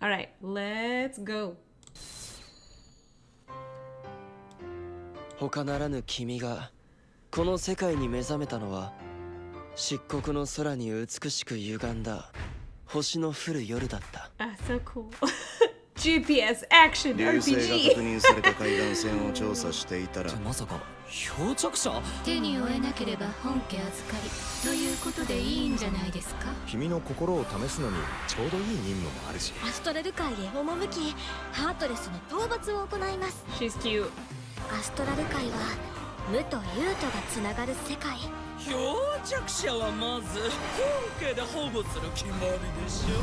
All right, let's go. 他ならぬ君がこの世界に目覚めたのは漆黒の空に美しく歪んだ星の降る夜だった。 Ah, so cool. GPS action 流星が RPG. 確認された海岸線を調査していたらまさか漂着者？手に負えなければ本家預かりということでいいんじゃないですか。君の心を試すのにちょうどいい任務もあるし。アストラル界へ赴きハートレスの討伐を行います。 She's cute. アストラル界は無と有とがつながる世界。漂着者はまず本家で保護する決まりでしょ。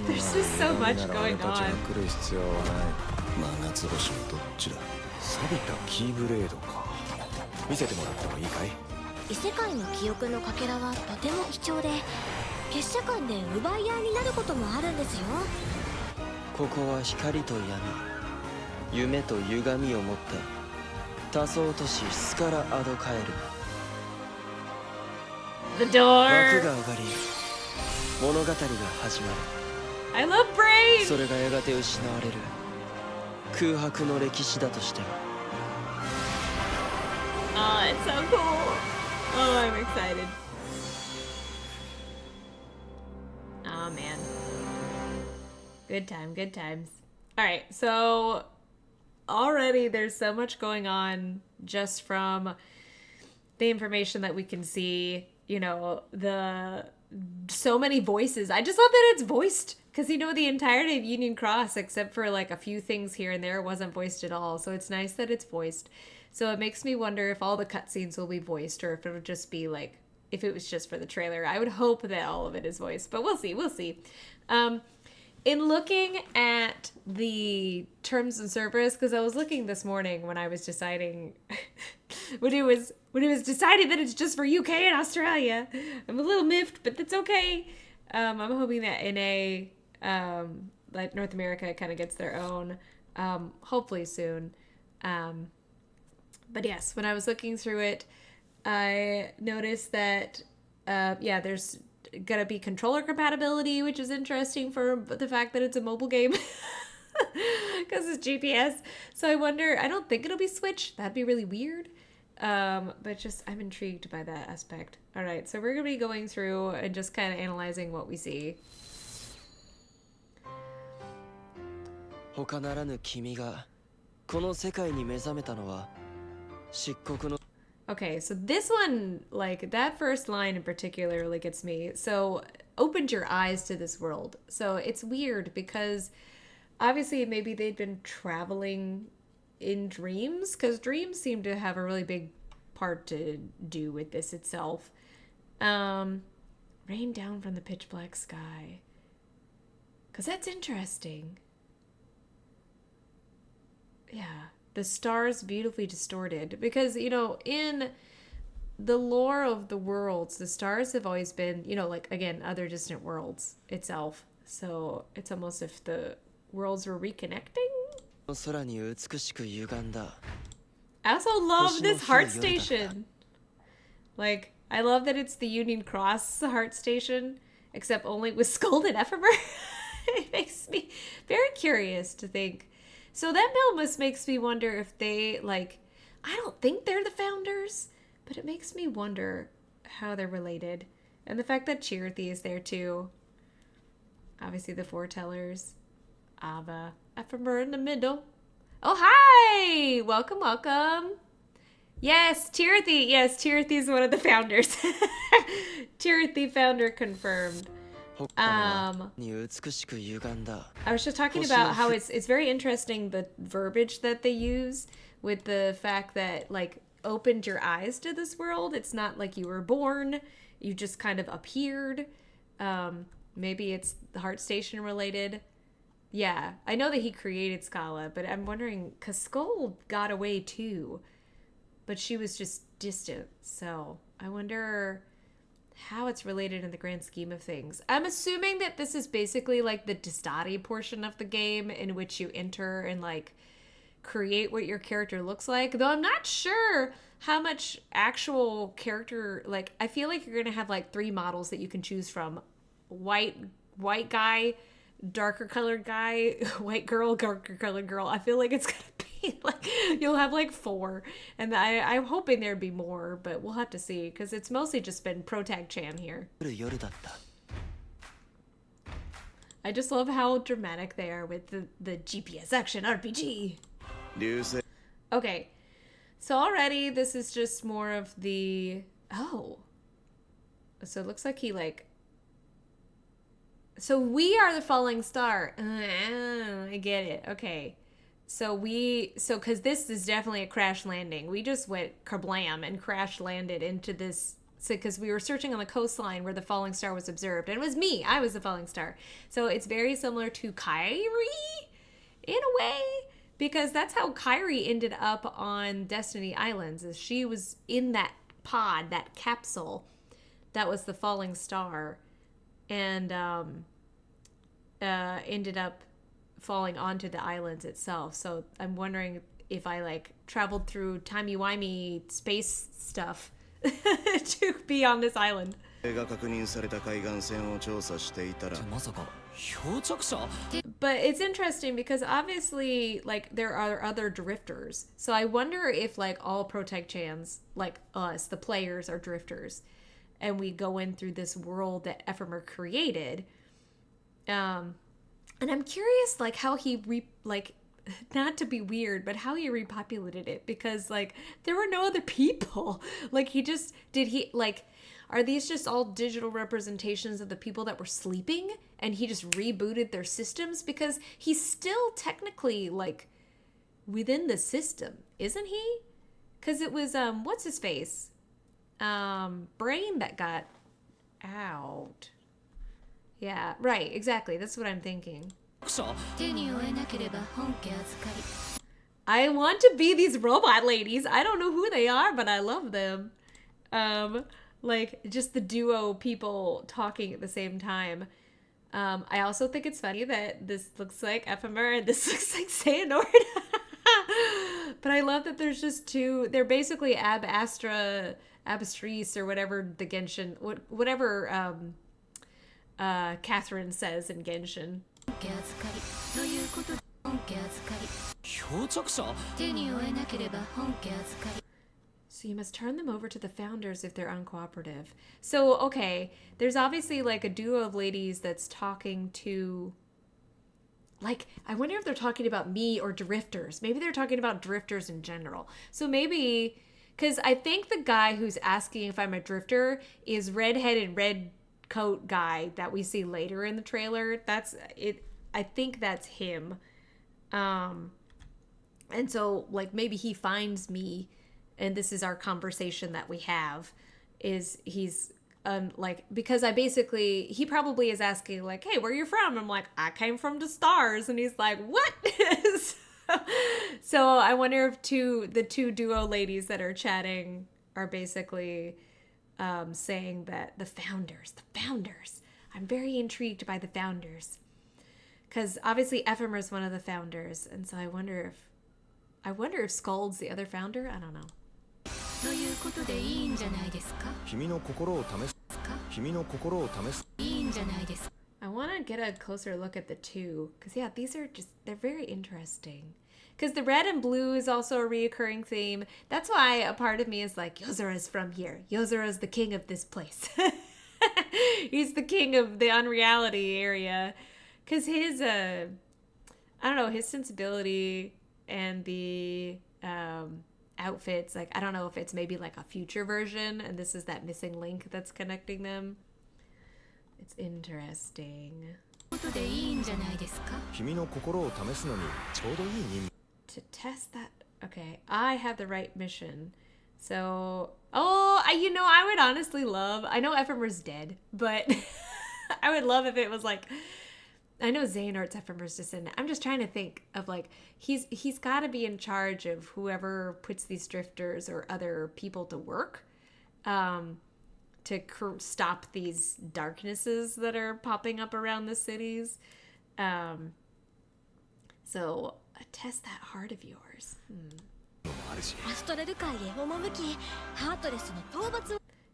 There's just so much going たちが on. 来る必要はない。真夏星のどっちだ。錆びたキーブレードか。見せてもらってもいいかい？異世界の記憶のかけらはとても貴重で結社間で奪い合いになることもあるんですよ。ここは光と闇、夢と歪みを持った多層都市スカラ・アドカエル。 The 幕 door. が上がり物語が始まる。 I love brain. それがやがて失われる空白の歴史だとしても。 Oh, it's so cool. Oh, I'm excited. Oh, man. Good time, good times. All right, so already there's so much going on just from the information that we can see. You know, so many voices. I just love that it's voiced because, you know, the entirety of Union Cross, except for like a few things here and there, wasn't voiced at all. So it's nice that it's voiced. So it makes me wonder if all the cutscenes will be voiced or if it'll just be like, if it was just for the trailer. I would hope that all of it is voiced, but we'll see. We'll see. In looking at the terms and service, because I was looking this morning when I was deciding, when it was decided that it's just for UK and Australia, I'm a little miffed, but that's okay. I'm hoping that NA, like North America, kind of gets their own, hopefully soon. But yes, when I was looking through it, I noticed that, there's gonna be controller compatibility, which is interesting for the fact that it's a mobile game because it's GPS. So I wonder, I don't think it'll be Switch. That'd be really weird. But just, I'm intrigued by that aspect. All right, so we're gonna be going through and just kind of analyzing what we see. 他ならぬ君がこの世界に目覚めたのは漆黒の。 Okay, so this one, like, that first line in particular really gets me. So, opened your eyes to this world. So, it's weird because obviously maybe they'd been traveling in dreams, because dreams seem to have a really big part to do with this itself. Rain down from the pitch black sky. Because that's interesting. Yeah. The stars beautifully distorted, because, you know, in the lore of the worlds, the stars have always been, you know, like, again, other distant worlds itself. So it's almost if the worlds were reconnecting. 空に美しく歪んだ。 I also love this heart station. Like, I love that it's the Union Cross heart station, except only with Scold and Ephemer. It makes me very curious to think. So that almost makes me wonder if they, like, I don't think they're the founders, but it makes me wonder how they're related. And the fact that Chirithy is there too. Obviously the foretellers. Ava. Ephemer in the middle. Oh, hi! Welcome, welcome. Yes, Chirithy. Yes, Chirithy is one of the founders. Chirithy founder confirmed. I was just talking about how it's very interesting, the verbiage that they use with the fact that, like, opened your eyes to this world. It's not like you were born, you just kind of appeared. Maybe it's the Heart Station related. Yeah, I know that he created Scala, but I'm wondering, because Skull got away too, but she was just distant. So I wonder how it's related in the grand scheme of things. I'm assuming that this is basically like the Distati portion of the game in which you enter and like create what your character looks like. Though I'm not sure how much actual character, like, I feel like you're going to have like 3 models that you can choose from. White guy, darker colored guy, white girl, darker colored girl. I feel like it's gonna be like you'll have like 4, and I'm hoping there'd be more, but we'll have to see because it's mostly just been Protag Chan here. 夜だった I just love how dramatic they are with the GPS action RPG. 流星 Okay, so already this is just more of the so it looks like he like. So we are the falling star. I get it. Okay. So because this is definitely a crash landing. We just went kablam and crash landed into this. So because we were searching on the coastline where the falling star was observed. And it was me. I was the falling star. So it's very similar to Kyrie in a way. Because that's how Kyrie ended up on Destiny Islands. Is she was in that pod, that capsule that was the falling star. And ended up falling onto the islands itself. So I'm wondering if I like traveled through timey-wimey space stuff to be on this island. が確認された海岸線を調査していたらまさか漂着者 But it's interesting because obviously like there are other drifters. So I wonder if like all Protect Chans, like us, the players, are drifters. And we go in through this world that Ephemer created. And I'm curious, like, how he not to be weird, but how he repopulated it, because like there were no other people. Like are these just all digital representations of the people that were sleeping, and he just rebooted their systems? Because he's still technically like within the system, isn't he? Because it was what's his face, Brain that got out. Yeah, right, exactly. That's what I'm thinking. 手に負えなければ本家預かり I want to be these robot ladies. I don't know who they are, but I love them. Like just the duo people talking at the same time. I also think it's funny that this looks like Ephemer and this looks like Xehanort. But I love that there's just two. They're basically Abastris or whatever the Genshin, whatever Catherine says in Genshin. 本家預かりということで本家預かり漂着者手に負えなければ本家預かり So you must turn them over to the founders if they're uncooperative. So, okay, there's obviously like a duo of ladies that's talking to... Like, I wonder if they're talking about me or drifters. Maybe they're talking about drifters in general. So maybe... Because I think the guy who's asking if I'm a drifter is redheaded red coat guy that we see later in the trailer. That's it. I think that's him. And so, like, maybe he finds me... And this is our conversation that we have, is he's like, because I basically, he probably is asking like, hey, where are you from? I'm like, I came from the stars. And he's like, what? So I wonder if the two duo ladies that are chatting are basically saying that the founders, I'm very intrigued by the founders. Because obviously Ephemer is one of the founders. And so I wonder if Skuld's the other founder. I don't know. ということでいいんじゃないですか君の心を試す君の心を試すいいんじゃないですか I want to get a closer look at the two. Because, yeah, they're very interesting. Because the red and blue is also a reoccurring theme. That's why a part of me is like, Yozura's from here. Yozura's the king of this place. He's the king of the unreality area. Because his, I don't know, his sensibility and the outfits, like, I don't know if it's maybe like a future version and this is that missing link that's connecting them. It's interesting. ことでいいんじゃないですか君の心を試すのにちょうどいい任務 To test that. Okay, I have the right mission. So, I would honestly love, I know Ephemer's dead, but I would love if it was like, I know Xehanort's Ephemer's descendant. I'm just trying to think of like, he's got to be in charge of whoever puts these drifters or other people to work to stop these darknesses that are popping up around the cities. So test that heart of yours. もあるしアストラル界へ赴きハートレスの討伐を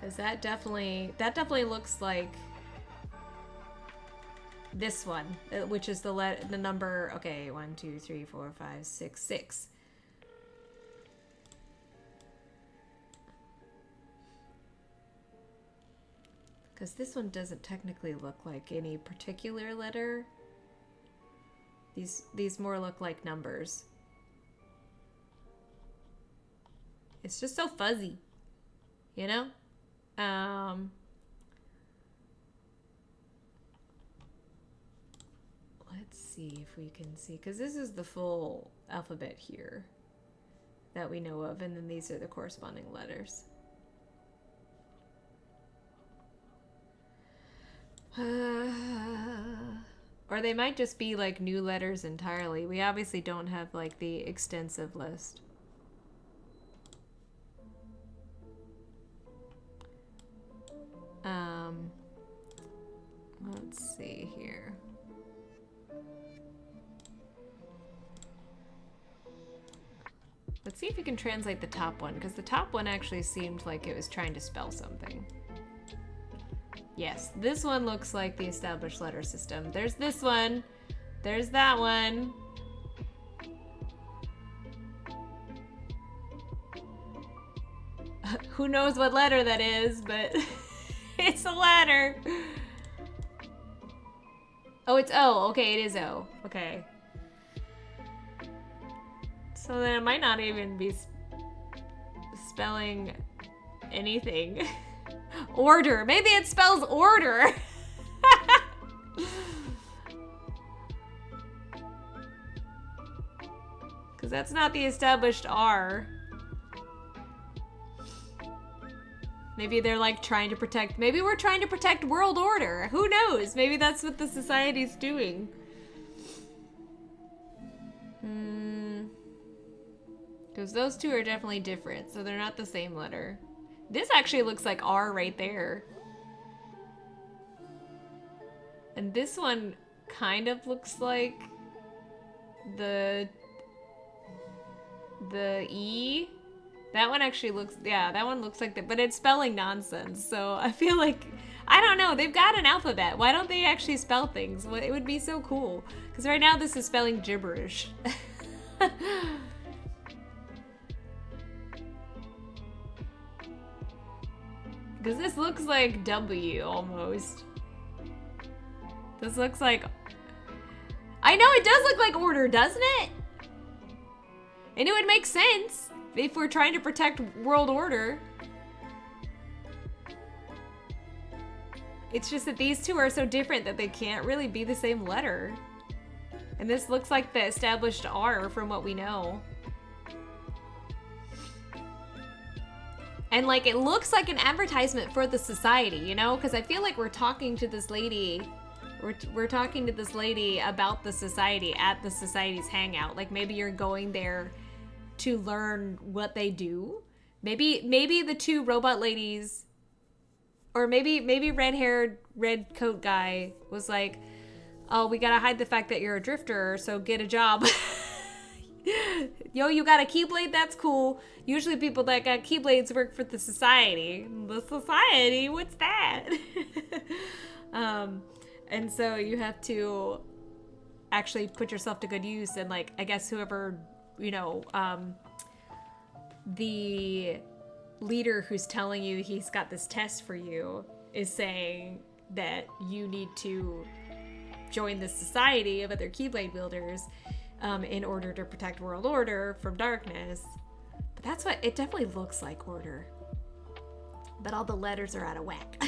Because that definitely looks like this one, which is the number. Okay, 1, 2, 3, 4, 5, 6, 6. Because this one doesn't technically look like any particular letter. These more look like numbers. It's just so fuzzy, you know? Let's see if we can see, because this is the full alphabet here that we know of, and then these are the corresponding letters. Or they might just be like new letters entirely. We obviously don't have like the extensive list. Let's see here. Let's see if we can translate the top one, because the top one actually seemed like it was trying to spell something. Yes, this one looks like the established letter system. There's this one. There's that one. Who knows what letter that is, but it's a letter. Oh, it's O. Okay, it is O. Okay. So then it might not even be spelling anything. Order. Maybe it spells order. Because that's not the established R. Maybe they're like trying to protect. Maybe we're trying to protect world order. Who knows? Maybe that's what the society's doing. Because those two are definitely different, so they're not the same letter. This actually looks like R right there. And this one kind of looks like the E. That one actually looks, yeah, that one looks like that, but it's spelling nonsense. So I feel like, I don't know, they've got an alphabet. Why don't they actually spell things? Well, it would be so cool. Because right now this is spelling gibberish. Because this looks like W almost. This looks like, I know it does look like order, doesn't it? And it would make sense if we're trying to protect world order. It's just that these two are so different that they can't really be the same letter. And this looks like the established R from what we know. And like, it looks like an advertisement for the society, you know? Because I feel like we're talking to this lady, we're talking to this lady about the society at the society's hangout. Like maybe you're going there to learn what they do. Maybe the two robot ladies, or maybe red-haired, red coat guy was like, oh, we gotta hide the fact that you're a drifter, so get a job. Yo, you got a keyblade? That's cool. Usually people that got keyblades work for the society. The society? What's that? And so you have to actually put yourself to good use, and like, I guess whoever, you know, the leader who's telling you he's got this test for you is saying that you need to join the society of other Keyblade wielders in order to protect world order from darkness. But that's what it definitely looks like, order. But all the letters are out of whack.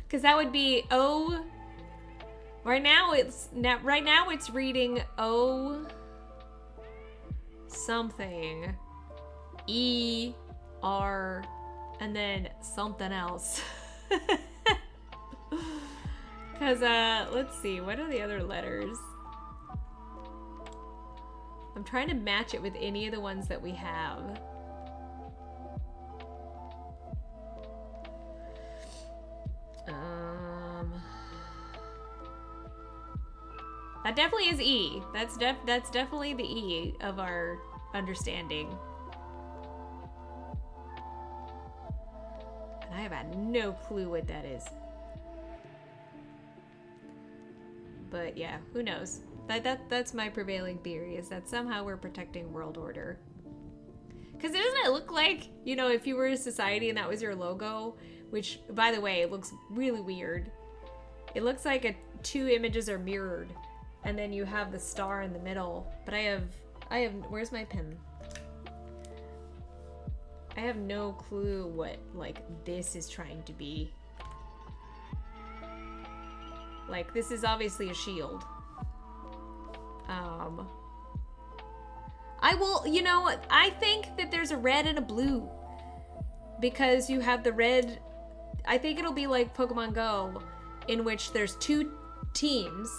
Because that would be O. Right now it's reading O something, E, R, and then something else. Because, let's see, what are the other letters? I'm trying to match it with any of the ones that we have. That definitely is E. That's definitely the E of our understanding. no clue what that is. But yeah, who knows? That's my prevailing theory, is that somehow we're protecting world order. Because doesn't it look like, you know, if you were a society and that was your logo, which, by the way, it looks really weird. It looks like two images are mirrored, and then you have the star in the middle. But I have, where's my pen? I have no clue what, like, this is trying to be. Like, this is obviously a shield. You know, I think that there's a red and a blue. Because you have the red, I think it'll be like Pokemon Go, in which there's two teams.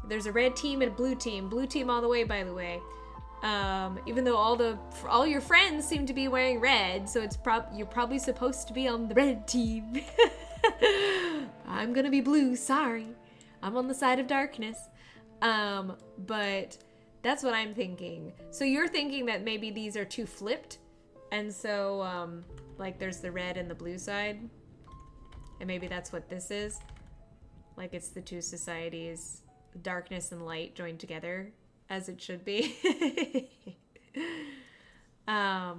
There's a red team and a blue team. Blue team all the way, by the way. Even though all your friends seem to be wearing red, so it's you're probably supposed to be on the red team. I'm gonna be blue, sorry. I'm on the side of darkness. But that's what I'm thinking. So you're thinking that maybe these are two flipped, and so like there's the red and the blue side, and maybe that's what this is. Like it's the two societies, darkness and light joined together, as it should be. But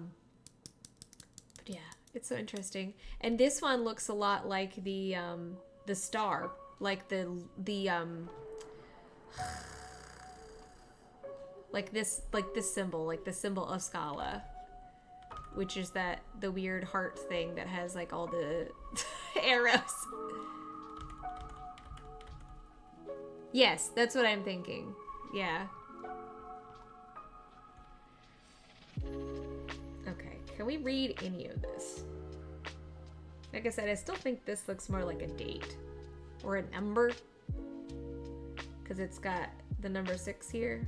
yeah, it's so interesting. And this one looks a lot like the star, like the like this symbol, like the symbol of Scala, which is the weird heart thing that has like all the arrows. Yes, that's what I'm thinking. Yeah. Okay, can we read any of this? Like I said, I still think this looks more like a date or a number, because it's got the number 6 here.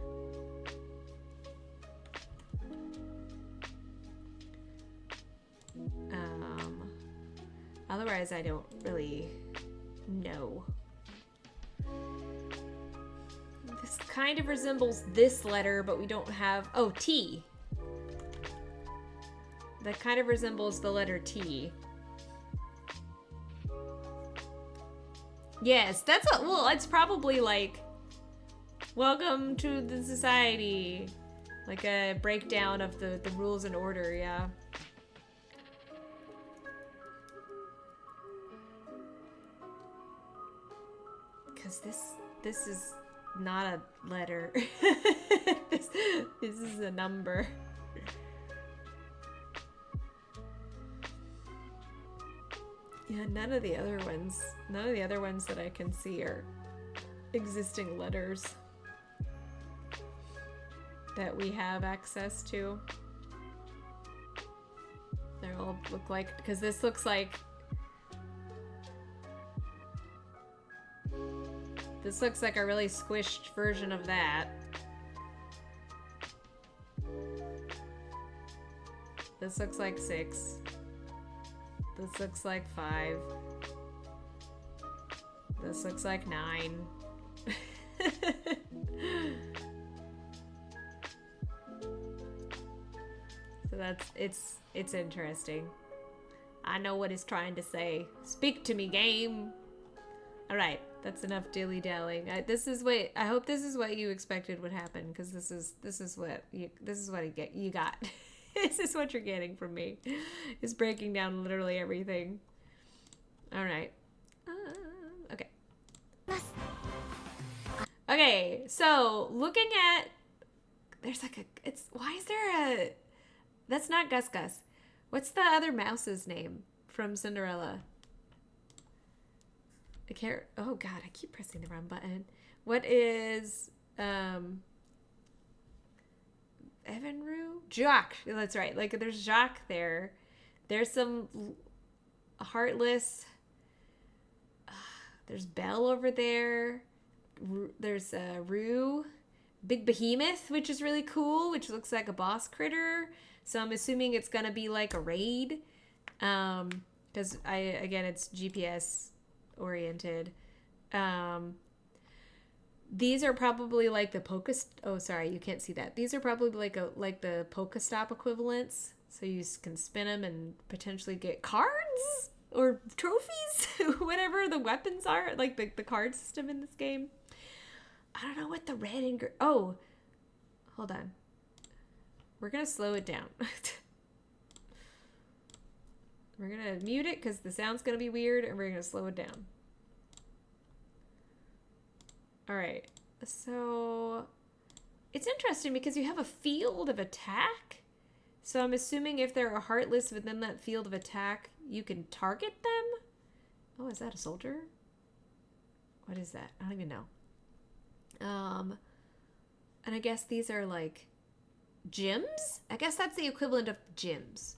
Otherwise, I don't really know. This kind of resembles this letter, but we don't have... Oh, T. That kind of resembles the letter T. Yes, that's a... Well, it's probably like... Welcome to the society. Like a breakdown of the rules and order, yeah. Because this is not a letter. this is a number. Yeah, none of the other ones that I can see are existing letters that we have access to. They all look like, because this looks like a really squished version of that. This looks like 6. This looks like 5. This looks like 9. So it's interesting. I know what it's trying to say. Speak to me, game. All right, that's enough dilly-dallying. I hope this is what you expected would happen, because this is what you got. This is what you're getting from me. Is breaking down literally everything. All right. Okay. Okay, so looking at, there's like why is there a, that's not Gus Gus. What's the other mouse's name from Cinderella? I can't, oh god, I keep pressing the wrong button. What is, Evanru? Jacques, that's right. Like there's Jacques there. There's some Heartless. There's Belle over there. There's Rue. Big Behemoth, which is really cool, which looks like a boss critter. So I'm assuming it's gonna be like a raid. Because again, it's GPS oriented. These are probably like the oh sorry, you can't see that. These are probably like the Pokestop equivalents. So you can spin them and potentially get cards? or trophies, whatever the weapons are, like the card system in this game. I don't know what the red and oh, hold on. We're gonna slow it down. We're gonna mute it because the sound's gonna be weird, and we're gonna slow it down. All right, so it's interesting because you have a field of attack. So I'm assuming if there are heartless within that field of attack, you can target them. Oh, is that a soldier? What is that? I don't even know. And I guess these are like gyms? I guess that's the equivalent of gyms.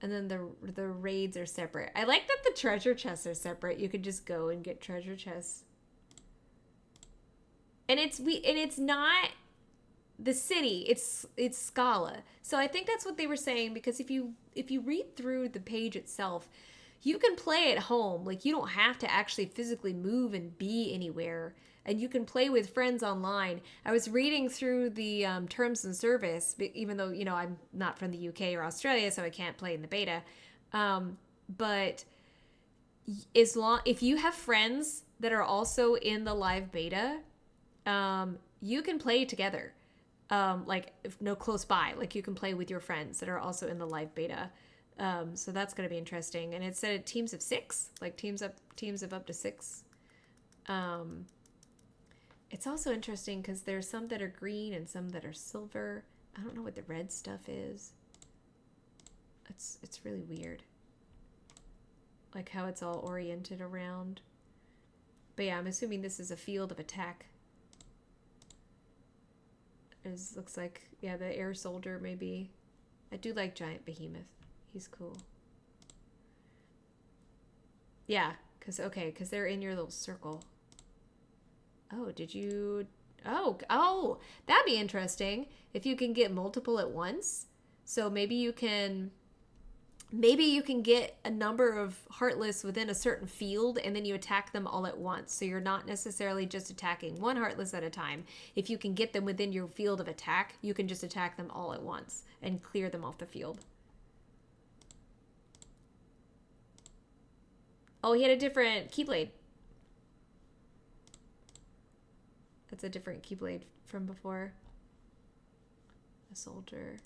And then the raids are separate. I like that the treasure chests are separate. You could just go and get treasure chests. And it's not the city. It's Scala. So I think that's what they were saying, because if you read through the page itself, you can play at home. Like, you don't have to actually physically move and be anywhere. And you can play with friends online. I was reading through the terms and service, even though, you know, I'm not from the UK or Australia, so I can't play in the beta. But if you have friends that are also in the live beta, you can play together. Like, if no close by, like you can play with your friends that are also in the live beta. So that's going to be interesting. And it said teams of 6, like teams of up to 6. It's also interesting because there's some that are green and some that are silver. I don't know what the red stuff is. It's really weird. Like how it's all oriented around. But yeah, I'm assuming this is a field of attack. It looks like, yeah, the air soldier maybe. I do like Giant Behemoth. He's cool. Yeah, because they're in your little circle. Oh, did you... Oh, that'd be interesting if you can get multiple at once. So maybe you can get a number of Heartless within a certain field, and then you attack them all at once. So you're not necessarily just attacking one Heartless at a time. If you can get them within your field of attack, you can just attack them all at once and clear them off the field. Oh, he had a different Keyblade. That's a different Keyblade from before. A soldier.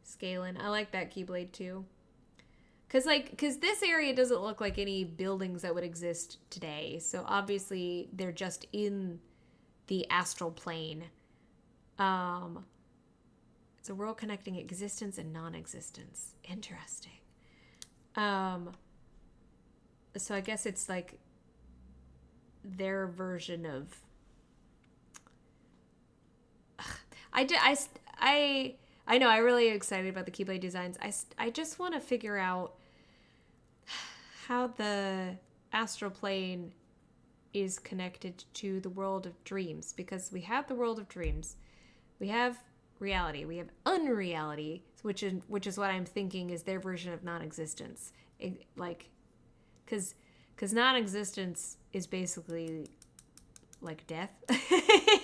Scaling. I like that Keyblade too. Cause this area doesn't look like any buildings that would exist today. So obviously they're just in the astral plane. It's a world connecting existence and non-existence. Interesting. So I guess it's like their version of... I know, I'm really excited about the Keyblade designs. I just want to figure out how the astral plane is connected to the world of dreams, because we have the world of dreams, we have reality, we have unreality, which is what I'm thinking is their version of non-existence. Because non-existence is basically like death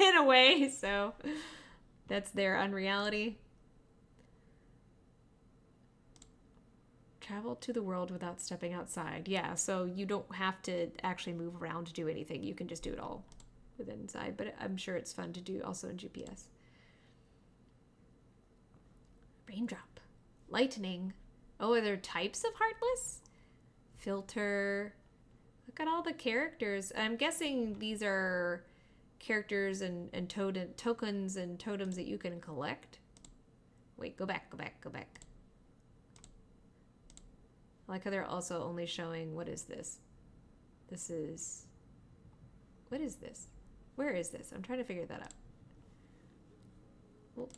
in a way, so that's their unreality. Travel to the world without stepping outside. Yeah, so you don't have to actually move around to do anything. You can just do it all within inside, but I'm sure it's fun to do also in GPS. Raindrop. Lightning. Oh, are there types of Heartless? Filter. Look at all the characters. I'm guessing these are characters and tokens and totems that you can collect. Wait, go back. I like how they're also only showing... What is this? What is this? Where is this? I'm trying to figure that out. Oh.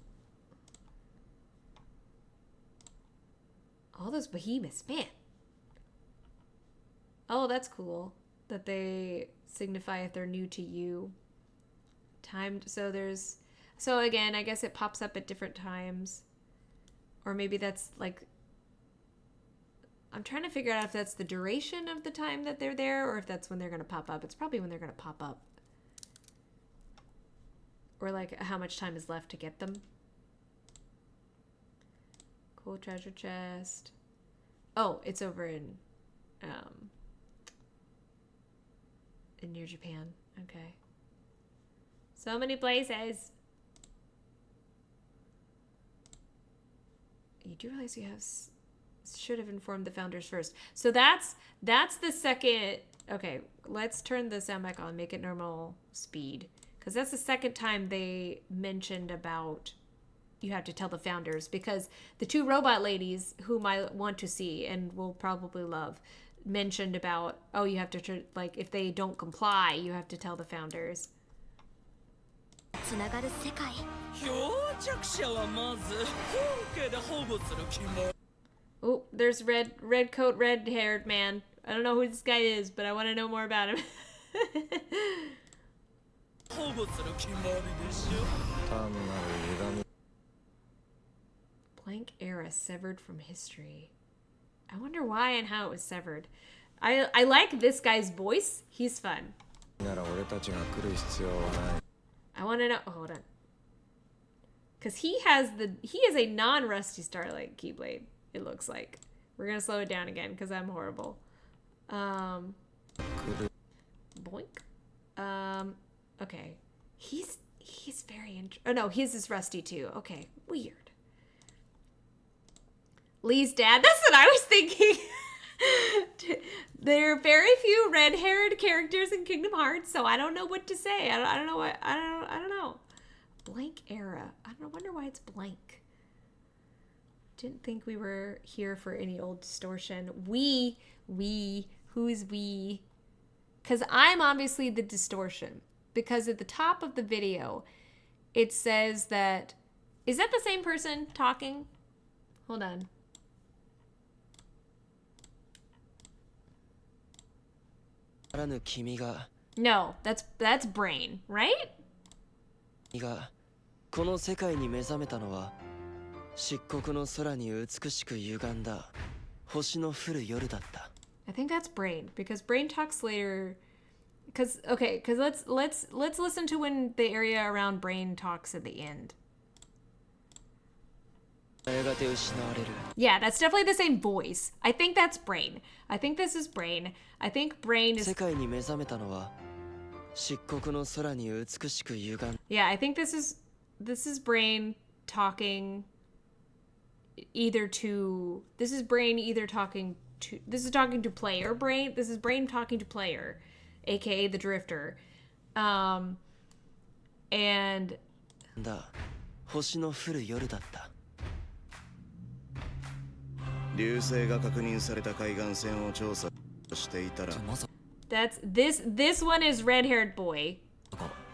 All those behemoths, man. Oh, that's cool. That they signify if they're new to you. Timed. So again, I guess it pops up at different times. Or maybe that's like... I'm trying to figure out if that's the duration of the time that they're there, or if that's when they're going to pop up. It's probably when they're going to pop up. Or like how much time is left to get them. Cool treasure chest. Oh, it's over in near Japan. Okay. So many places. You do realize you should have informed the founders first. So that's the second. Okay, let's turn the sound back on, make it normal speed, because that's the second time they mentioned about you have to tell the founders, because the two robot ladies whom I want to see and will probably love mentioned about, oh, you have to, like, if they don't comply, you have to tell the founders. つながる世界。漂着者はまず本家で保護する決まり Oh, there's red coat, red haired man. I don't know who this guy is, but I want to know more about him. 保護する決まりでしょ 単なる歪み Blank era severed from history. I wonder why and how it was severed. I like this guy's voice. He's fun. なら俺たちが来る必要はない I want to know. Oh, hold on. Because he is a non-Rusty Starlight Keyblade, it looks like. We're going to slow it down again because I'm horrible. 来る Boink. Okay. He's very oh no, his is Rusty too. Okay, weird. Lee's dad. That's what I was thinking. There are very few red-haired characters in Kingdom Hearts, so I don't know what to say. I don't know what I don't know. Blank era. I don't wonder why it's blank. Didn't think we were here for any old distortion. We, who's we? Because I'm obviously the distortion. Because at the top of the video, it says that... Is that the same person talking? Hold on. No, that's Brain, right? がこの世界に目覚めたのは漆黒の空に美しく歪んだ星の降る夜だった。 I think that's Brain, because Brain talks later. Because let's listen to when the area around Brain talks at the end. やがて失われる。 Yeah, that's definitely the same voice. I think that's Brain. I think this is Brain. I think Brain is... 世界に目覚めたのは漆黒の空に美しく歪ん Yeah, I think this is Brain talking either to... This is Brain either talking to... This is talking to player Brain. This is Brain talking to player, aka the Drifter. And... だ星の降る夜だった。 流星が確認された海岸線を調査していたら That's this one is red-haired boy.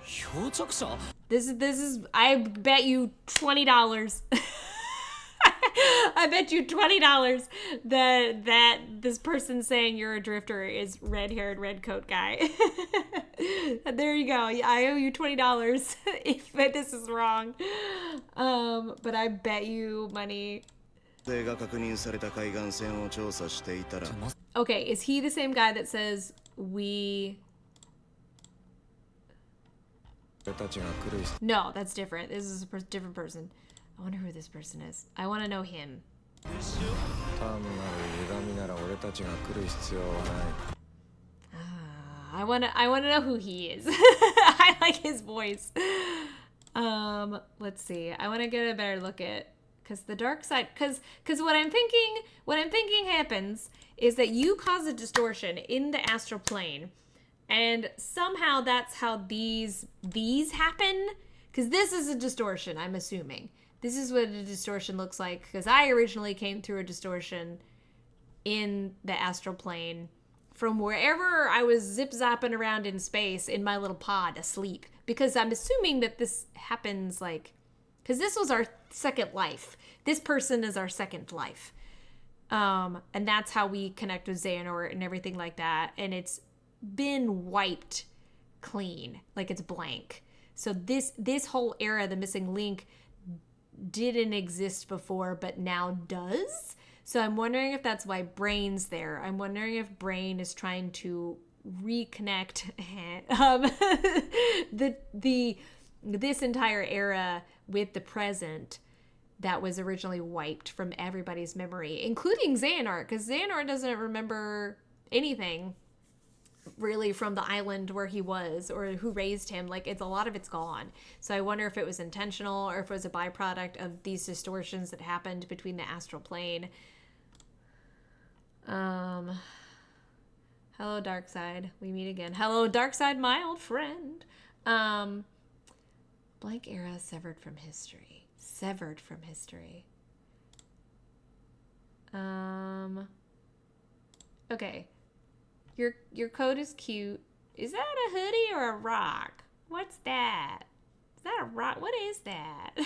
漂着者 This is I bet you $20. I bet you $20 that this person saying you're a drifter is red-haired red coat guy. There you go. I owe you $20 if this is wrong. But I bet you money. 流星が確認された海岸線を調査していたら Okay, is he the same guy that says we... 俺たちが来る必 No, that's different. This is a different person. I wonder who this person is. I want to know him. 単なる歪みなら俺たちが来る必要はない I wanna know who he is. I like his voice. Let's see. I want to get a better look at, because the dark side, because what I'm thinking happens is that you cause a distortion in the astral plane, and somehow that's how these happen. Because this is a distortion, I'm assuming. This is what a distortion looks like, because I originally came through a distortion in the astral plane from wherever I was zip-zapping around in space in my little pod asleep. Because I'm assuming that this happens, like... Because this was our second life. This person is our second life. And that's how we connect with Xehanort and everything like that. And it's been wiped clean. Like, it's blank. So this whole era, the missing link, didn't exist before, but now does. So I'm wondering if that's why Brain's there. I'm wondering if Brain is trying to reconnect this entire era with the present, that was originally wiped from everybody's memory, including Xehanort, because Xehanort doesn't remember anything really from the island where he was or who raised him. Like, it's a lot of it's gone. So I wonder if it was intentional or if it was a byproduct of these distortions that happened between the astral plane. Hello, Darkseid. We meet again. Hello, Darkseid, my old friend. Blank era severed from history. Severed from history. Okay. Your coat is cute. Is that a hoodie or a rock? What's that? Is that a rock? What is that?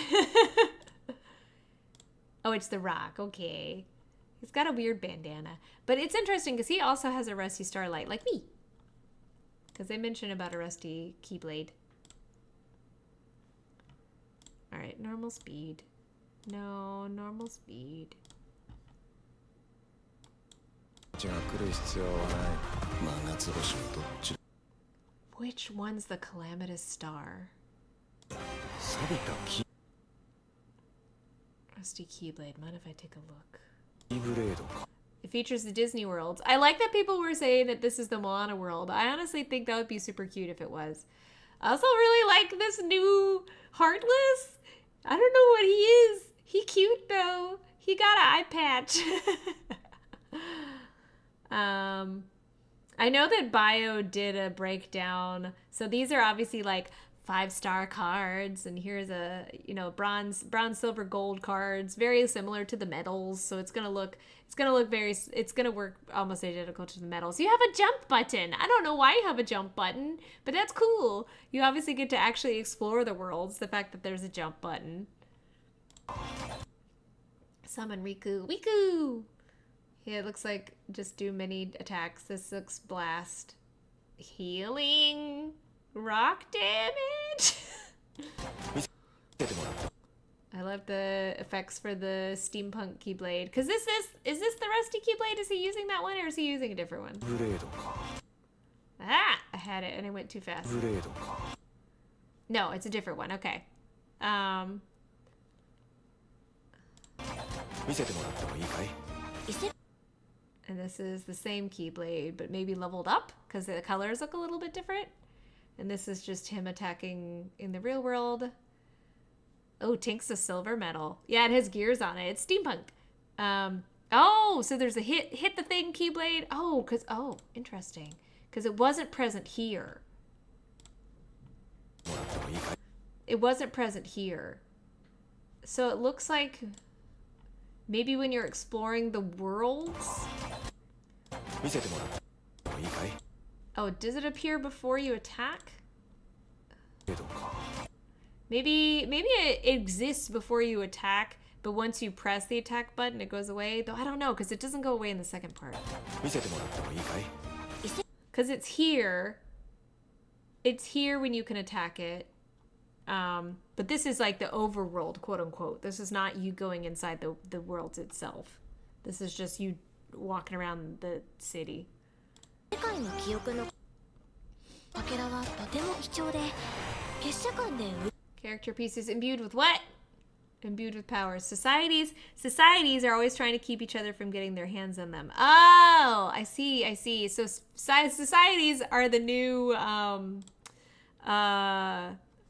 Oh, it's the rock. Okay. He's got a weird bandana. But it's interesting because he also has a rusty starlight, like me. Because they mentioned about a rusty keyblade. Alright, normal speed. No, normal speed. ちが来る必要はない。まあ夏星もどっち Which one's the calamitous star? 錆びたキ Rusty keyblade. Mind if I take a look? ーブレードか。 It features the Disney worlds. I like that people were saying that this is the Moana world. I honestly think that would be super cute if it was. I also really like this new Heartless. I don't know what he is. He cute though. He got an eye patch. I know that Bio did a breakdown. So these are obviously like 5-star cards, and here's a, you know, bronze, silver, gold cards, very similar to the medals. So it's gonna work almost identical to the medals. You have a jump button. I don't know why you have a jump button, but that's cool. You obviously get to actually explore the worlds. The fact that there's a jump button. Summon Riku. Riku! Yeah, it looks like just do many attacks. This looks blast. Healing. Rock damage. I love the effects for the steampunk keyblade. Cause is this the rusty keyblade? Is he using that one or is he using a different one? ブレードか。 Ah, I had it and it went too fast. ブレードか。 No, it's a different one. Okay. 見せてもらってもいいかい？ And this is the same keyblade, but maybe leveled up because the colors look a little bit different. And this is just him attacking in the real world. Oh, Tink's a silver medal. Yeah, it has gears on it. It's steampunk. Oh, so there's a hit the thing keyblade. Oh, interesting. Because it wasn't present here. It wasn't present here. So it looks like maybe when you're exploring the worlds. 見せてもらってもいいかい？ Oh, does it appear before you attack? ブレードか。 Maybe it exists before you attack, but once you press the attack button, it goes away. Though I don't know, because it doesn't go away in the second part. 見せてもらってもいいかい？ Because it's here. It's here when you can attack it. But this is like the overworld, quote unquote. This is not you going inside the worlds itself. This is just you walking around the city. 世界の記憶のかけらはとても貴重で結社間で Character pieces imbued with what? Imbued with powers. Societies are always trying to keep each other from getting their hands on them. Oh, I see. So societies are the new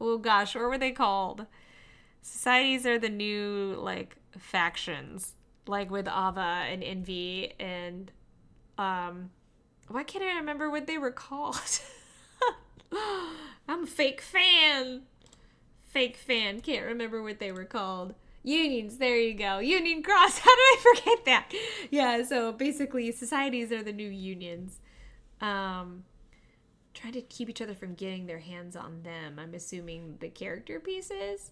oh gosh, what were they called? Societies are the new like factions, like with Ava and Envy and why can't I remember what they were called? I'm a fake fan. Can't remember what they were called. Unions, there you go. Union Cross. How did I forget that? Yeah, so basically societies are the new unions. Trying to keep each other from getting their hands on them. I'm assuming the character pieces.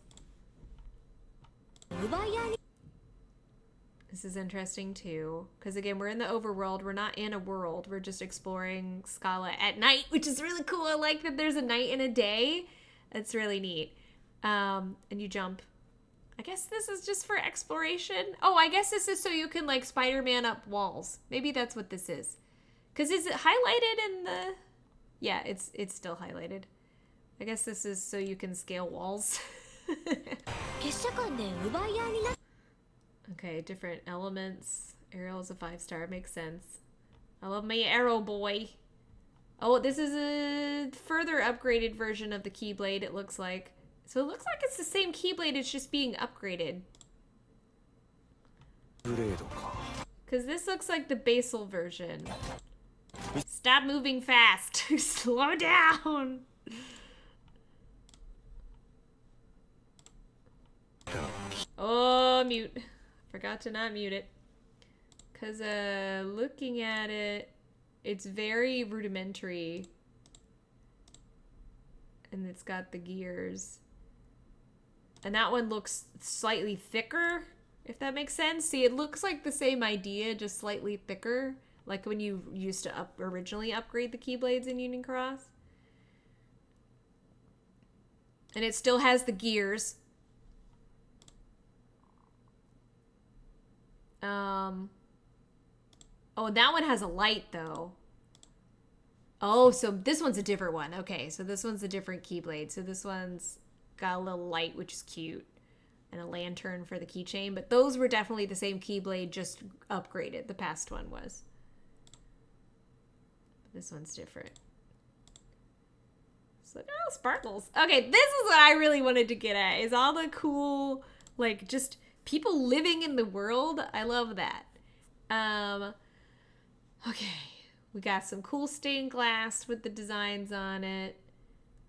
This is interesting too, because again, we're in the overworld. We're not in a world. We're just exploring Scala at night, which is really cool. I like that there's a night and a day. That's really neat. And you jump. I guess this is just for exploration. Oh, I guess this is so you can like Spider-Man up walls. Maybe that's what this is. Because is it highlighted in the... Yeah, it's still highlighted. I guess this is so you can scale walls. Okay, different elements. Ariel's a 5-star. Makes sense. I love my arrow boy. Oh, this is a further upgraded version of the Keyblade, it looks like. So it looks like it's the same Keyblade, it's just being upgraded. ブレードか。 Because this looks like the basal version. Stop moving fast. Slow down. Oh, mute. Forgot to not mute it. Because looking at it, it's very rudimentary. And it's got the gears. And that one looks slightly thicker, if that makes sense. See, it looks like the same idea, just slightly thicker. Like when you used to originally upgrade the Keyblades in Union Cross. And it still has the gears. Oh, that one has a light, though. Oh, so this one's a different one. Okay, so this one's a different Keyblade. So this one's got a little light, which is cute. And a lantern for the keychain. But those were definitely the same Keyblade, just upgraded. The past one was. This one's different. So, oh, sparkles. Okay, this is what I really wanted to get at. Is all the cool, like, just people living in the world. I love that. Okay. We got some cool stained glass with the designs on it.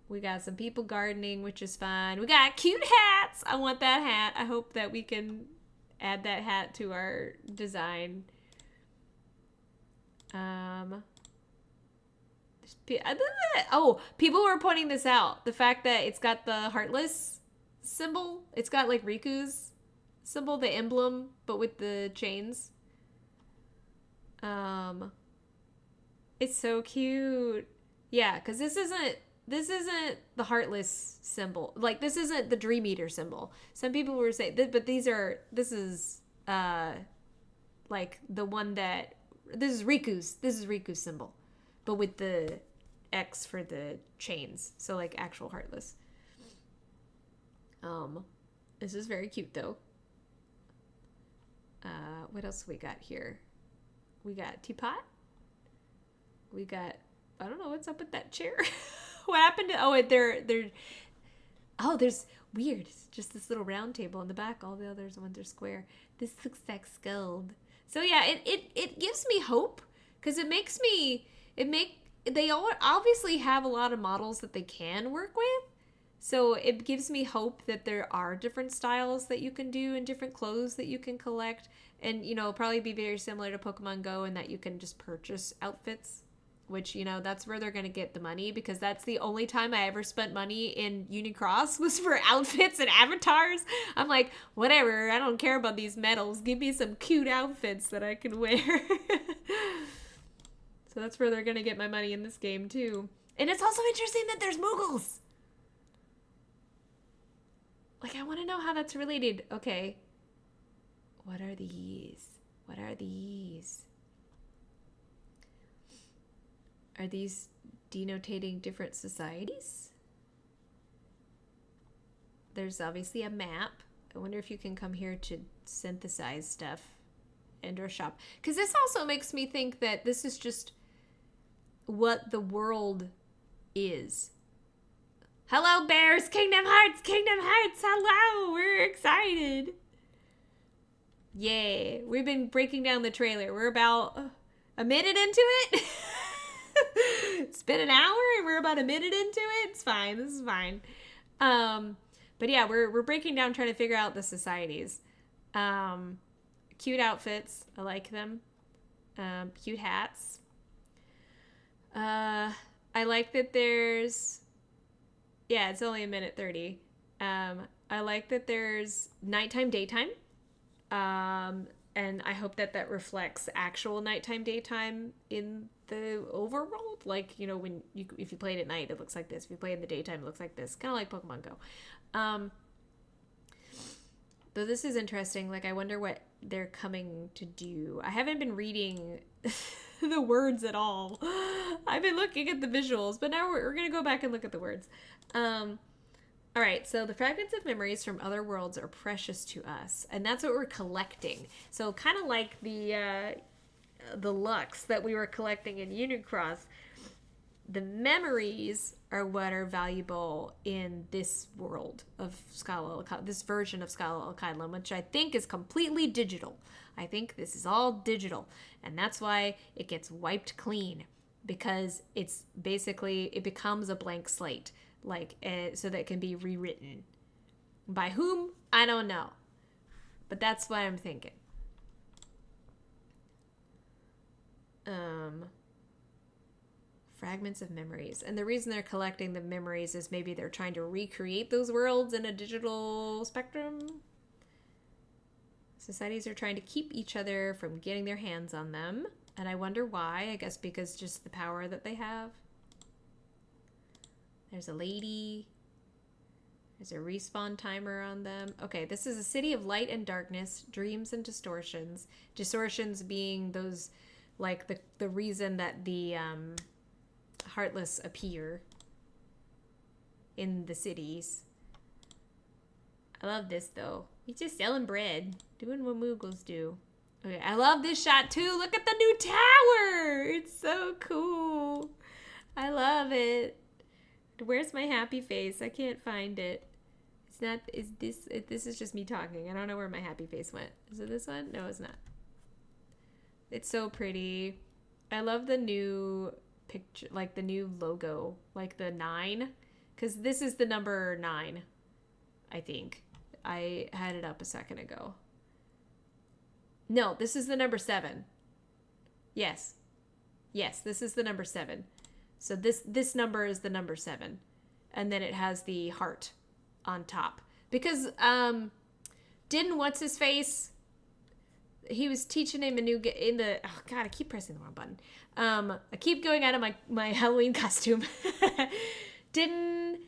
We got some people gardening, which is fun. We got cute hats. I want that hat. I hope that we can add that hat to our design. Oh, people were pointing this out. The fact that it's got the heartless symbol. It's got like Riku's symbol, the emblem, but with the chains. It's so cute. Yeah, because this isn't the heartless symbol. Like, this isn't the Dream Eater symbol. Some people were saying, but this is, like, the one that, this is Riku's symbol. But with the X for the chains. So, like, actual heartless. This is very cute, though. What else we got here? We got teapot. We got, I don't know what's up with that chair. What happened to, there's weird. It's just this little round table in the back. All the others ones are square. This looks like Skuld. So yeah, it gives me hope because they all obviously have a lot of models that they can work with. So it gives me hope that there are different styles that you can do and different clothes that you can collect. And, probably be very similar to Pokemon Go in that you can just purchase outfits. Which, that's where they're going to get the money because that's the only time I ever spent money in Union Cross was for outfits and avatars. I'm like, whatever, I don't care about these medals. Give me some cute outfits that I can wear. So that's where they're going to get my money in this game, too. And it's also interesting that there's Moogles. Like, I want to know how that's related. Okay. What are these? What are these? Are these denotating different societies? There's obviously a map. I wonder if you can come here to synthesize stuff and or shop. Because this also makes me think that this is just what the world is. Hello, Bears! Kingdom Hearts! Kingdom Hearts! Hello! We're excited! Yay! We've been breaking down the trailer. We're about a minute into it. It's been an hour and we're about a minute into it. It's fine. This is fine. But yeah, we're breaking down, trying to figure out the societies. Cute outfits. I like them. Cute hats. I like that there's... Yeah, it's only a minute 30. I like that there's nighttime, daytime. And I hope that reflects actual nighttime, daytime in the overworld. Like, if you play it at night, it looks like this. If you play in the daytime, it looks like this. Kind of like Pokemon Go. Though this is interesting. Like, I wonder what they're coming to do. I haven't been reading the words at all. I've been looking at the visuals, but now we're going to go back and look at the words. All right, so the fragments of memories from other worlds are precious to us, and that's what we're collecting. So kind of like the Lux that we were collecting in Unicross, the memories are what are valuable in this world of Scala, this version of Scala Alcaidlam, which I think is completely digital. I think this is all digital, and that's why it gets wiped clean, because it's basically, it becomes a blank slate, like so that it can be rewritten. By whom? I don't know, but that's what I'm thinking. Fragments of memories. And the reason they're collecting the memories is maybe they're trying to recreate those worlds in a digital spectrum. Societies are trying to keep each other from getting their hands on them. And I wonder why. I guess because just the power that they have. There's a lady. There's a respawn timer on them. Okay, this is a city of light and darkness, dreams and distortions. Distortions being those, like the reason that the Heartless appear in the cities. I love this though. He's just selling bread, doing what Moogles do. Okay, I love this shot too. Look at the new tower. It's so cool. I love it. Where's my happy face? I can't find it. It's not. Is this? This is just me talking. I don't know where my happy face went. Is it this one? No, it's not. It's so pretty. I love the new picture, like the new logo, like the 9, because this is the number 9. I think I had it up a second ago. No, this is the number 7. Yes, this is the number 7. So this number is the number 7, and then it has the heart on top, because didn't what's his face, he was teaching him a new in the, oh god, I keep pressing the wrong button. I keep going out of my Halloween costume. Didn't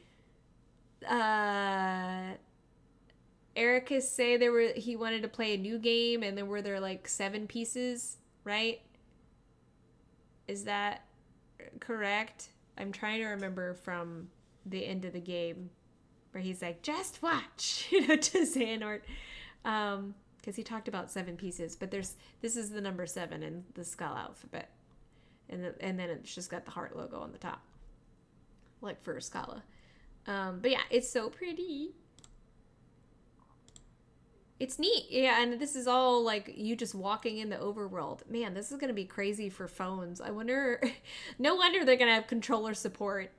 Ericus say he wanted to play a new game, and then were there like 7 pieces, right? Is that correct? I'm trying to remember from the end of the game where he's like, just watch, to Xehanort. Because he talked about 7 pieces, but this is the number 7 in the Scala alphabet, and then it's just got the heart logo on the top, like for Scala. But yeah, it's so pretty. It's neat, yeah, and this is all like you just walking in the overworld. Man, this is gonna be crazy for phones. I wonder. No wonder they're gonna have controller support.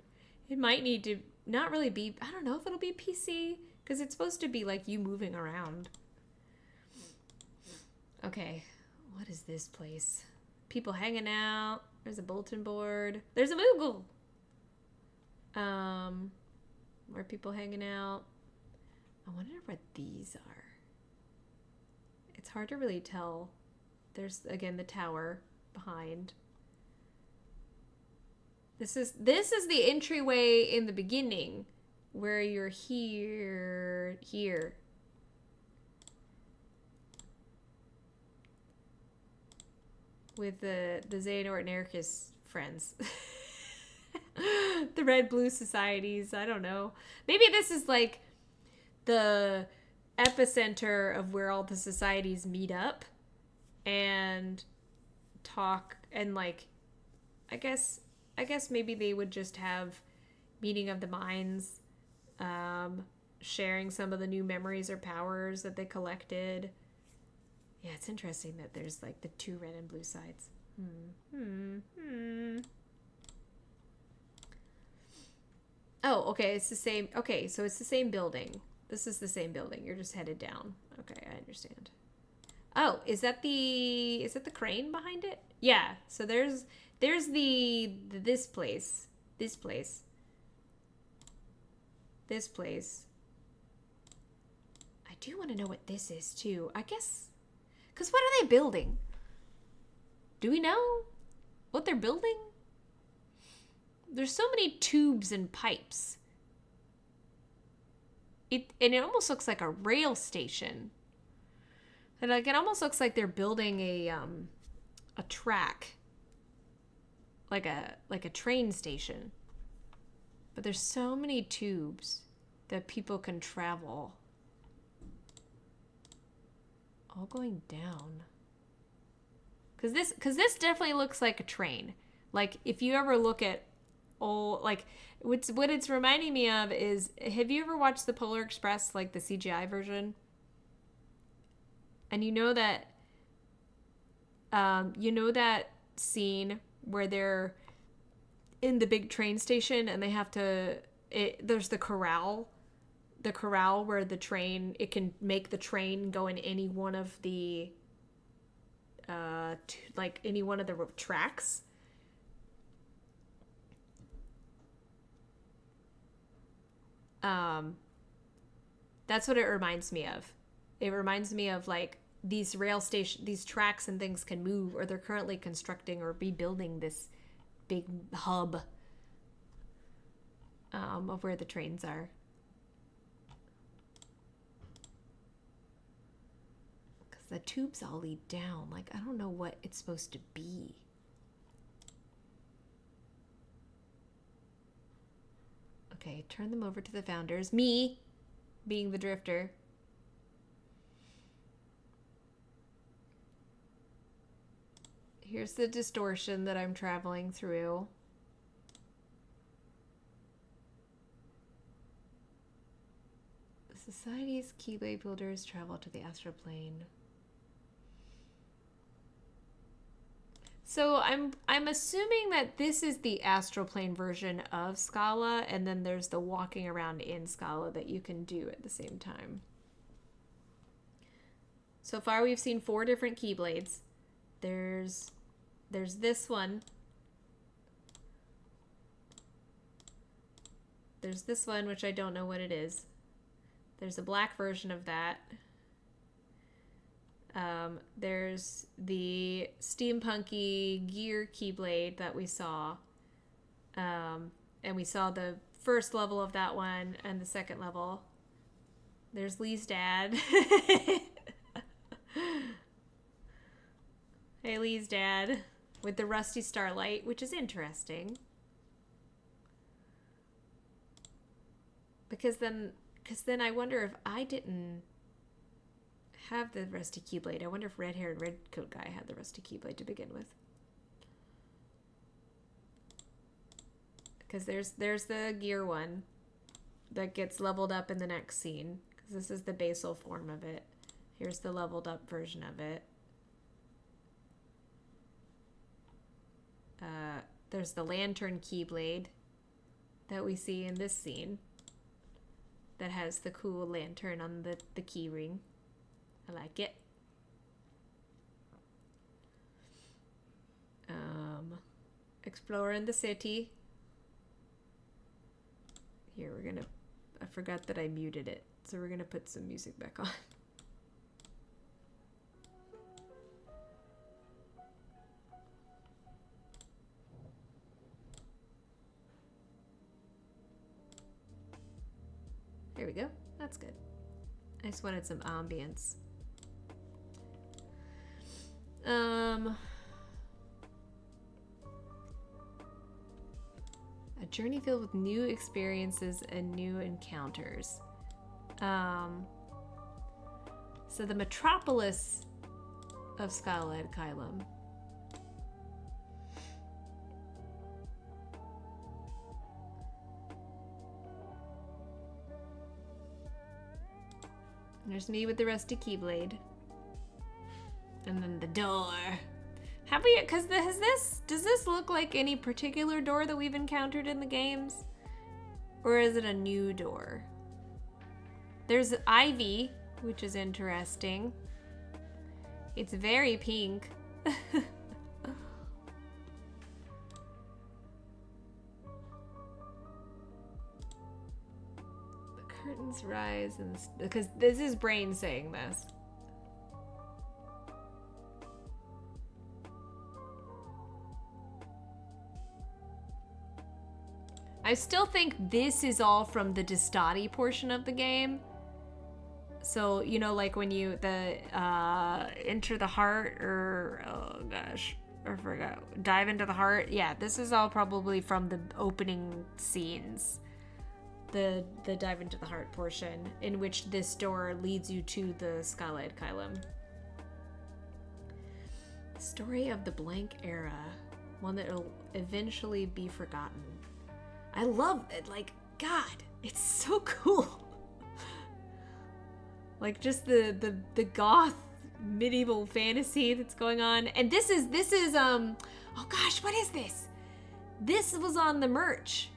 It might need to not really be. I don't know if it'll be PC, because it's supposed to be like you moving around. Okay, what is this place? People hanging out. There's a bulletin board. There's a Moogle. More people hanging out. I wonder what these are. It's hard to really tell. There's again the tower behind. This is the entryway in the beginning, where you're here. With the Xehanort and Ericus friends. The red blue societies, I don't know. Maybe this is like the epicenter of where all the societies meet up and talk, and like I guess maybe they would just have meeting of the minds, sharing some of the new memories or powers that they collected. Yeah, it's interesting that there's like the 2 red and blue sides. Oh, okay, it's the same. Okay, so it's the same building. This is the same building. You're just headed down. Okay, I understand. Oh, is that the crane behind it? Yeah. So there's this place. I do want to know what this is too. I guess, because what are they building? Do we know what they're building? There's so many tubes and pipes. It almost looks like a rail station. And like it almost looks like they're building a track. Like a train station. But there's so many tubes. that people can travel. All going down. Cause this definitely looks like a train. Like if you ever look at old, like what it's reminding me of is, have you ever watched the Polar Express, like the CGI version? And you know that scene where they're in the big train station and they have to, there's the corral where the train, it can make the train go in any one of the any one of the tracks. That's what it reminds me of. It reminds me of like these these tracks and things can move, or they're currently constructing or rebuilding this big hub of where the trains are. Because the tubes all lead down. Like, I don't know what it's supposed to be. Okay, turn them over to the founders. Me being the drifter. Here's the distortion that I'm traveling through. The Society's Keyblade builders travel to the astral plane. So I'm assuming that this is the astral plane version of Scala, and then there's the walking around in Scala that you can do at the same time. So far we've seen 4 different Keyblades. There's this one. There's this one, which I don't know what it is. There's a black version of that. There's the steampunky gear Keyblade that we saw. And we saw the first level of that one and the second level. There's Lee's dad. Hey, Lee's dad. With the rusty starlight, which is interesting. Because then I wonder if I didn't have the rusty Keyblade. I wonder if red hair and red coat guy had the rusty Keyblade to begin with. Because there's the gear one that gets leveled up in the next scene. Because this is the basal form of it. Here's the leveled up version of it. There's the lantern Keyblade that we see in this scene that has the cool lantern on the key ring. I like it. Exploring the city. Here, I forgot that I muted it, so we're gonna put some music back on. There we go. That's good. I just wanted some ambience. A journey filled with new experiences and new encounters. So the metropolis of Scala at Kylum. There's me with the rusty Keyblade. And then the door. Have we, does this look like any particular door that we've encountered in the games? Or is it a new door? There's Ivy, which is interesting. It's very pink. Curtains rise, and because this is Brain saying this. I still think this is all from the Distati portion of the game. So, you know, like when you, Enter the Heart, or, oh gosh, I forgot. Dive into the Heart. Yeah, this is all probably from the opening scenes the dive into the heart portion, in which this door leads you to the Scala ad Caelum. Story of the blank era, one that will eventually be forgotten. I love it. Like, God, it's so cool. Like, just the goth medieval fantasy that's going on. And this is oh gosh, what is this? This was on the merch.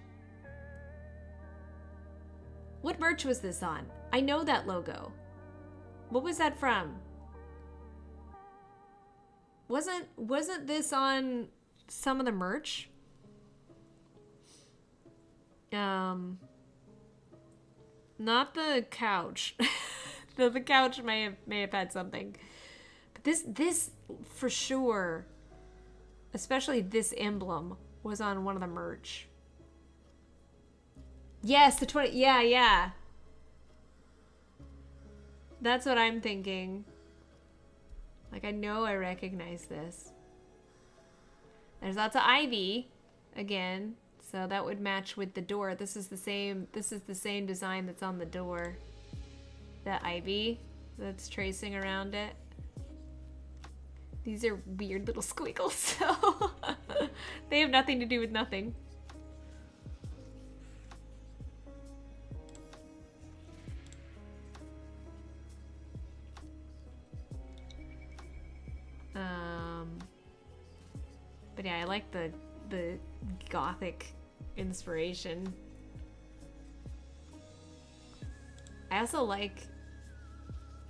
What merch was this on? I know that logo. What was that from? Wasn't this on some of the merch? Not the couch. The couch may have had something. But this for sure, especially this emblem, was on one of the merch. Yes, the 20. Yeah. That's what I'm thinking. Like, I know I recognize this. There's lots of ivy again, so that would match with the door. This is the same design that's on the door. That ivy that's tracing around it. These are weird little squiggles, so they have nothing to do with nothing. But yeah, I like the gothic inspiration. I also like...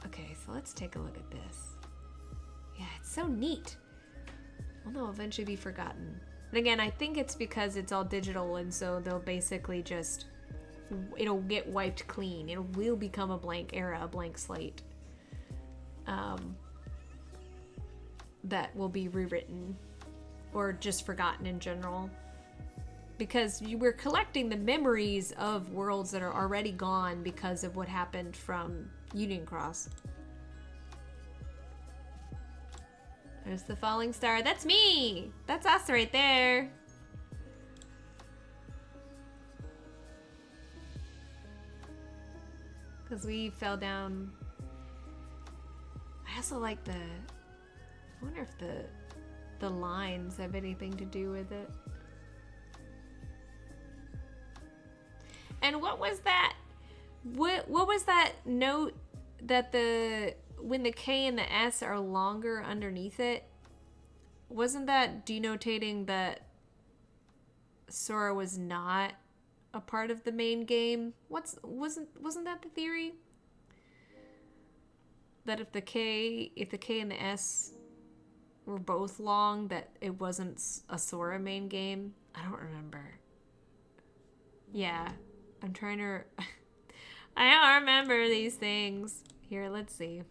Okay, so let's take a look at this. Yeah, it's so neat. Well, they'll eventually be forgotten. And again, I think it's because it's all digital, and so they'll basically just... It'll get wiped clean. It will become a blank era, a blank slate. That will be rewritten. Or just forgotten in general. Because you were collecting the memories of worlds that are already gone because of what happened from Union Cross. There's the falling star. That's me! That's us right there. Because we fell down. I also like the... I wonder if the lines have anything to do with it. And what was that? What was that note that when the K and the S are longer underneath it? Wasn't that denotating that Sora was not a part of the main game? Wasn't that the theory? That if the K and the S were both long, that it wasn't a Sora main game? I don't remember. Yeah, I'm trying to... I don't remember these things. Here, let's see.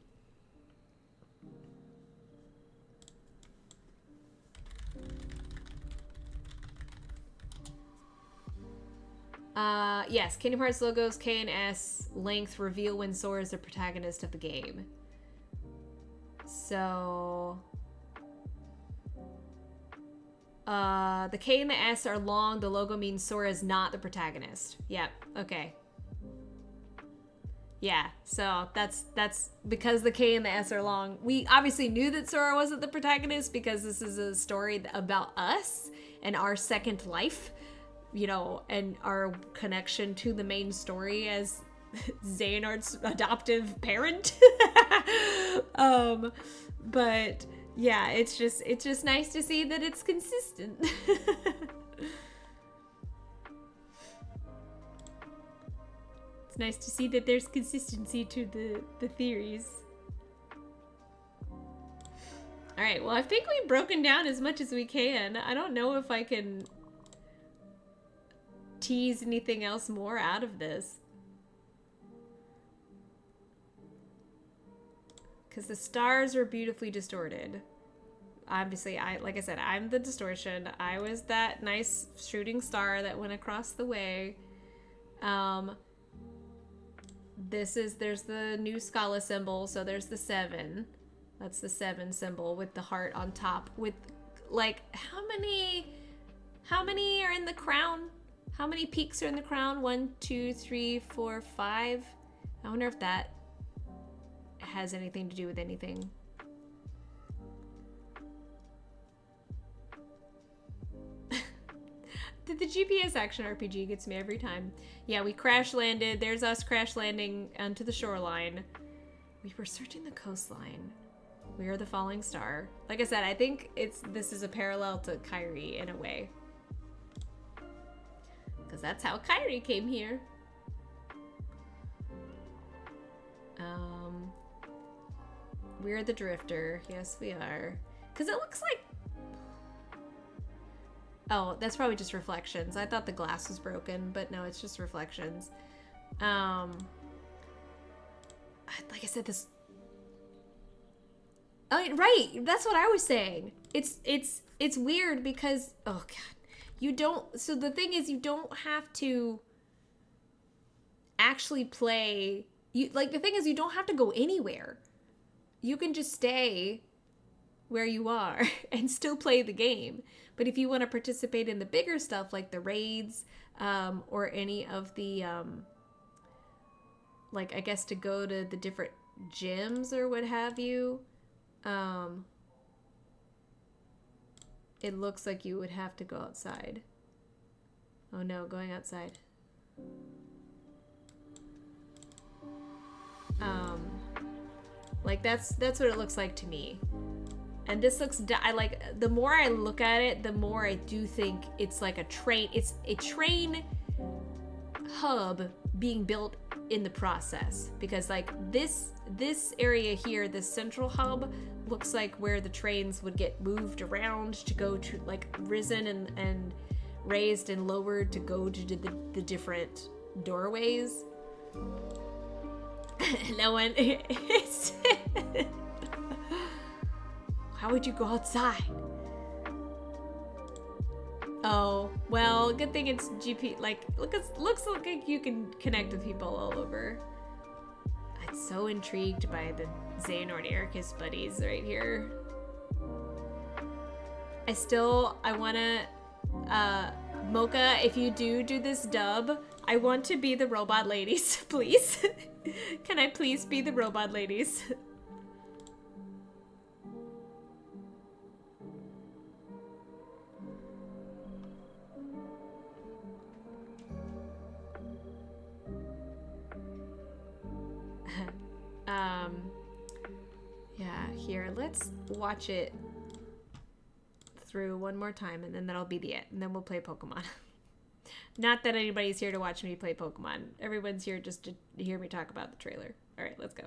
Yes, Kingdom Hearts logos K and S length reveal when Sora is the protagonist of the game. So... the K and the S are long. The logo means Sora is not the protagonist. Yep. Okay. Yeah. So that's because the K and the S are long. We obviously knew that Sora wasn't the protagonist because this is a story about us and our second life, you know, and our connection to the main story as Xehanort's adoptive parent. But yeah, it's just nice to see that it's consistent. It's nice to see that there's consistency to the theories. All right, well, I think we've broken down as much as we can. I don't know if I can tease anything else more out of this. Because the stars are beautifully distorted. Obviously, like I said, I'm the distortion. I was that nice shooting star that went across the way. There's the new Scala symbol, so there's the 7. That's the 7 symbol with the heart on top. With, like, how many are in the crown? How many peaks are in the crown? 1, 2, 3, 4, 5. I wonder if that has anything to do with anything. The GPS action RPG gets me every time. Yeah, we crash landed. There's us crash landing onto the shoreline. We were searching the coastline. We are the falling star. Like I said, I think this is a parallel to Kyrie in a way. Because that's how Kyrie came here. We're the drifter. Yes, we are. Because it looks like... Oh, that's probably just reflections. I thought the glass was broken, but no, it's just reflections. Like I said, this... Oh, right! That's what I was saying. It's weird because... Oh, God. You don't... So the thing is, you don't have to actually play... the thing is, you don't have to go anywhere. You can just stay where you are and still play the game. But if you want to participate in the bigger stuff, like the raids, or any of the, like, I guess to go to the different gyms or what have you, it looks like you would have to go outside. Oh no, going outside. Like that's what it looks like to me. And this looks, the more I look at it, the more I do think it's like a train, it's a train hub being built in the process. Because like this area here, this central hub, looks like where the trains would get moved around to go to, like, risen and raised and lowered to go to the different doorways. No one... How would you go outside? Oh, well, good thing it's GP. Like, looks like you can connect with people all over. I'm so intrigued by the Xehanort Ericus buddies right here. I wanna, Mocha, if you do this dub, I want to be the robot ladies, please. Can I please be the robot ladies? Yeah, here, let's watch it through one more time, and then that'll be it, and then we'll play Pokemon. Not that anybody's here to watch me play Pokemon. Everyone's here just to hear me talk about the trailer. All right, let's go.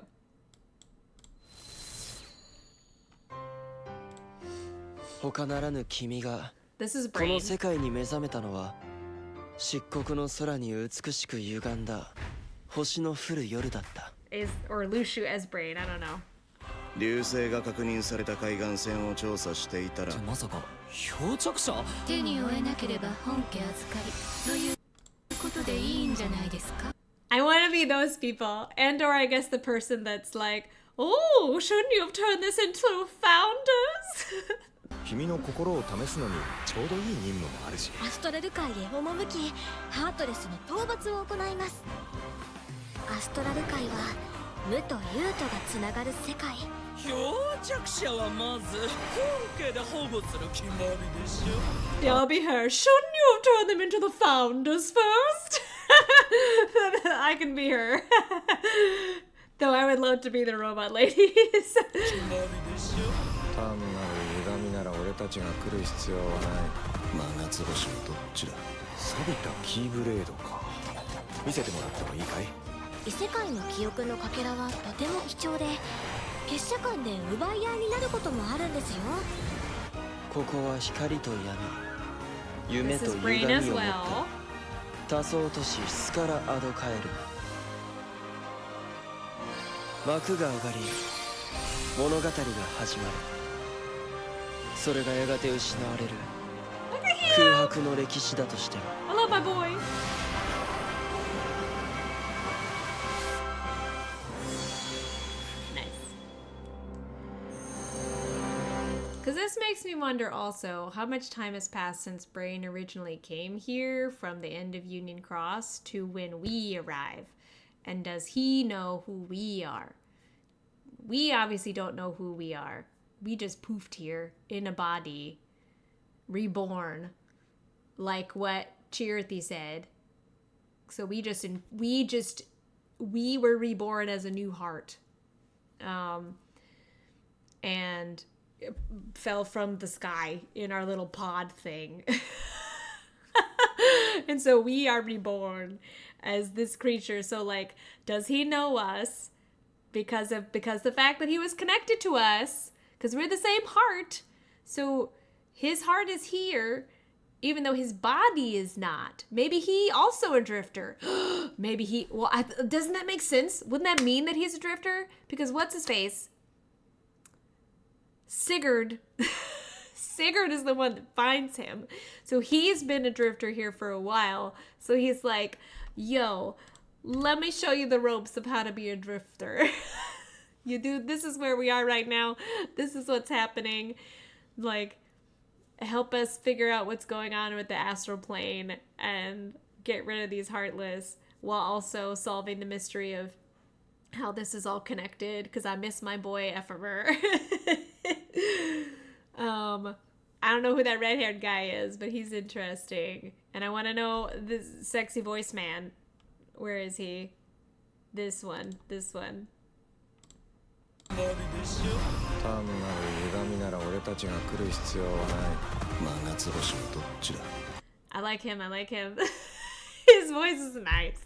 This is この Brain. 世界に目覚めたのは漆黒の空に美しく歪んだ星の降る夜だった。 Or Lushu as Brain, I don't know. 流星が確認された海岸線を調査していたらまさか漂着者？手に負えなければ本家預かりということでいいんじゃないですか？ I want to be those people. And or I guess the person that's like, oh, shouldn't you have turned this into founders? 君の心を試すのにちょうどいい任務もあるし。アストラル界へ赴きハートレスの討伐を行います。アストラル界は無と有とがつながる世界。漂着者はまず本家で保護する決まりでしょ。 Yeah, I'll be her. Shouldn't you have turned them into the founders first? I can be her. Though I would love to be the robot ladies. 決まりでしょ。単なる歪みなら俺たちが来る必要はない。真夏星のどっちだ。錆びたキーブレードか。見せてもらってもいいかい？異世界の記憶のかけらはとても貴重で結社間で奪い合いになることもあるんですよ。ここは光と闇、夢 This と is 歪 Brain みを as 持っ well. た多層都市スカラ・アドカエル。幕が上がり物語が始まる。それがやがて失われる空白の歴史だとしても。 I love my boy. Nice. Because this makes me wonder also how much time has passed since Brain originally came here from the end of Union Cross to when we arrive. And does he know who we are? We obviously don't know who we are. We just poofed here in a body, reborn, like what Chirithy said. So we were reborn as a new heart. And fell from the sky in our little pod thing. And so we are reborn as this creature. So like, does he know us because the fact that he was connected to us, because we're the same heart. So his heart is here, even though his body is not. Maybe he also a drifter. Maybe he, well, doesn't that make sense? Wouldn't that mean that he's a drifter? Because what's his face? Sigurd. Sigurd is the one that finds him. So he's been a drifter here for a while. So he's like, yo, let me show you the ropes of how to be a drifter. This is where we are right now. This is what's happening. Like, help us figure out what's going on with the astral plane and get rid of these heartless while also solving the mystery of how this is all connected, because I miss my boy Ephemer. I don't know who that red-haired guy is, but he's interesting. And I want to know this sexy voice man. Where is he? This one. 決まりでしょ。単なる歪みなら俺たちが来る必要はない。真夏星のどっちだ。 I like him. His voice is nice.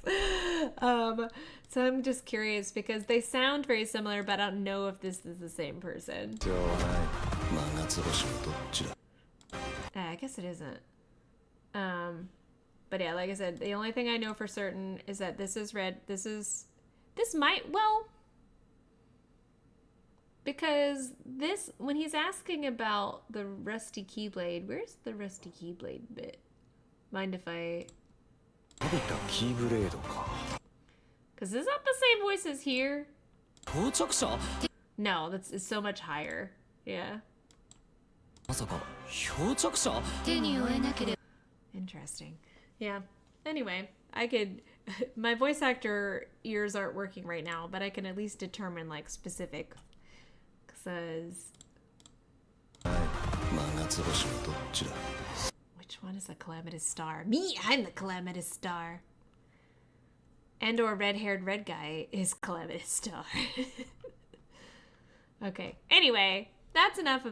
So I'm just curious because they sound very similar, but I don't know if this is the same person. 必要はない。真夏星のどっちだ。 I guess it isn't. But yeah, like I said, the only thing I know for certain is that this is red. This might, well, because this, when he's asking about the rusty keyblade, where's the rusty keyblade bit? Mind if I... 伸びたキーブレードか。 Because is that the same voice as here? 到着者 No, it's so much higher. Yeah. まさか漂着者手に負えなければ Interesting. Yeah. Anyway, my voice actor ears aren't working right now, but I can at least determine like specific. Because 真夏星のどっちだ。 which one is the calamitous star? Me, I'm the calamitous star. And or red-haired red guy is calamitous star. Okay. Anyway, that's enough of